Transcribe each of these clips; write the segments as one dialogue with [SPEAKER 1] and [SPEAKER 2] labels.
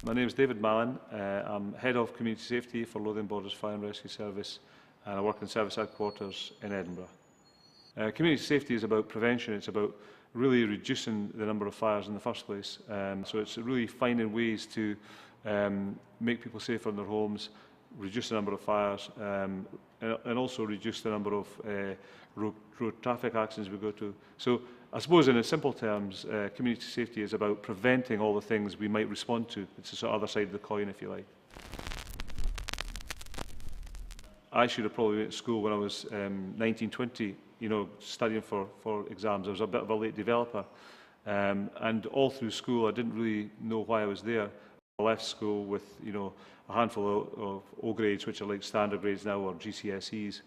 [SPEAKER 1] My name is David Mallon. I'm Head of Community Safety for Lothian Borders Fire and Rescue Service, and I work in Service Headquarters in Edinburgh. Community safety is about prevention. It's about really reducing the number of fires in the first place. So it's really finding ways to make people safer in their homes, reduce the number of fires, and also reduce the number of road traffic accidents we go to. So I suppose in simple terms, community safety is about preventing all the things we might respond to. It's the sort of other side of the coin, if you like. I should have probably been at school when I was 19, 20, studying for exams. I was a bit of a late developer. And all through school, I didn't really know why I was there. I left school with, a handful of O grades, which are like standard grades now, or GCSEs.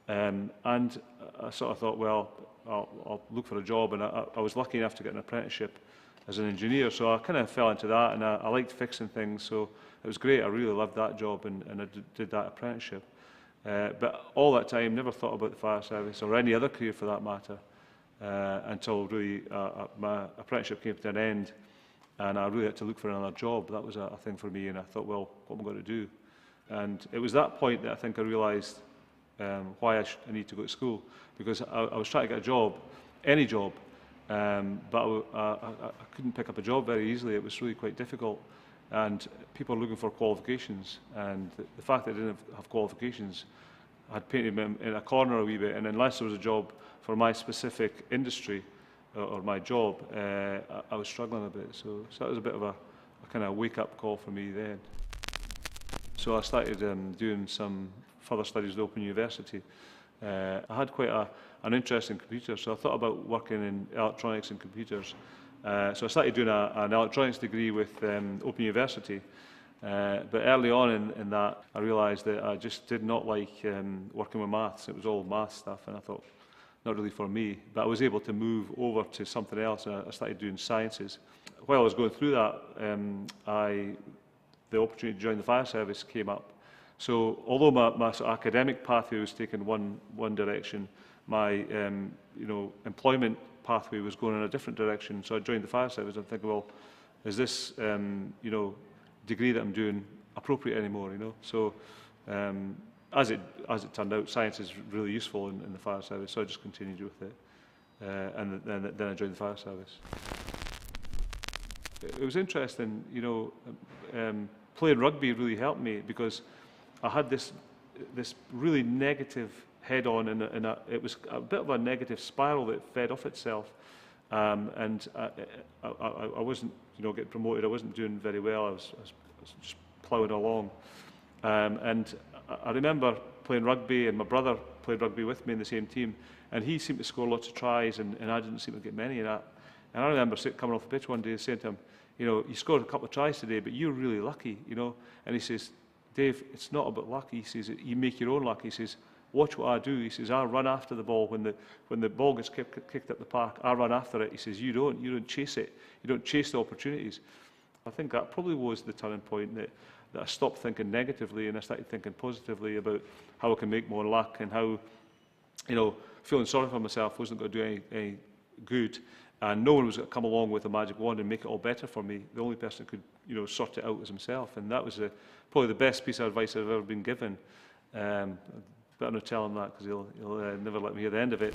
[SPEAKER 1] And I sort of thought, well, I'll look for a job. And I was lucky enough to get an apprenticeship as an engineer. So I kind of fell into that, and I liked fixing things. So it was great. I really loved that job, and I did that apprenticeship. But all that time, never thought about the fire service or any other career for that matter, until really my apprenticeship came to an end, and I really had to look for another job. That was a thing for me, and I thought, well, what am I going to do? And it was that point that I think I realised why I need to go to school, because I was trying to get a job, any job, but I couldn't pick up a job very easily. It was really quite difficult, and people are looking for qualifications, and the fact that I didn't have qualifications had painted me in a corner a wee bit, and unless there was a job for my specific industry or my job, I was struggling a bit. So that was a bit of a kind of wake-up call for me then. So I started doing some further studies at Open University. I had quite an interest in computers, so I thought about working in electronics and computers. So I started doing an electronics degree with Open University. But early on in that, I realised that I just did not like working with maths. It was all math stuff, and I thought, not really for me. But I was able to move over to something else, and I started doing sciences. While I was going through that, the opportunity to join the fire service came up. So although my sort of academic pathway was taking one direction, my employment pathway was going in a different direction. So I joined the fire service. I'm thinking, well, is this degree that I'm doing appropriate anymore? So as it turned out, science is really useful in the fire service. So I just continued with it, and then I joined the fire service. It was interesting, playing rugby really helped me, because I had this really negative head-on, and it was a bit of a negative spiral that fed off itself. And I wasn't, getting promoted. I wasn't doing very well. I was just ploughing along. And I remember playing rugby, and my brother played rugby with me in the same team, and he seemed to score lots of tries, and I didn't seem to get many. And I remember coming off the pitch one day and saying to him, you scored a couple of tries today, but you're really lucky, And he says, Dave, it's not about luck. He says, you make your own luck. He says, watch what I do. He says, I run after the ball. When the ball gets kicked up the park, I run after it. He says, you don't chase it. You don't chase the opportunities. I think that probably was the turning point that I stopped thinking negatively, and I started thinking positively about how I can make more luck, and how, feeling sorry for myself wasn't going to do any good. And no one was going to come along with a magic wand and make it all better for me. The only person who could, sort it out was himself. And that was probably the best piece of advice I've ever been given. Better not tell him that, because he'll never let me hear the end of it.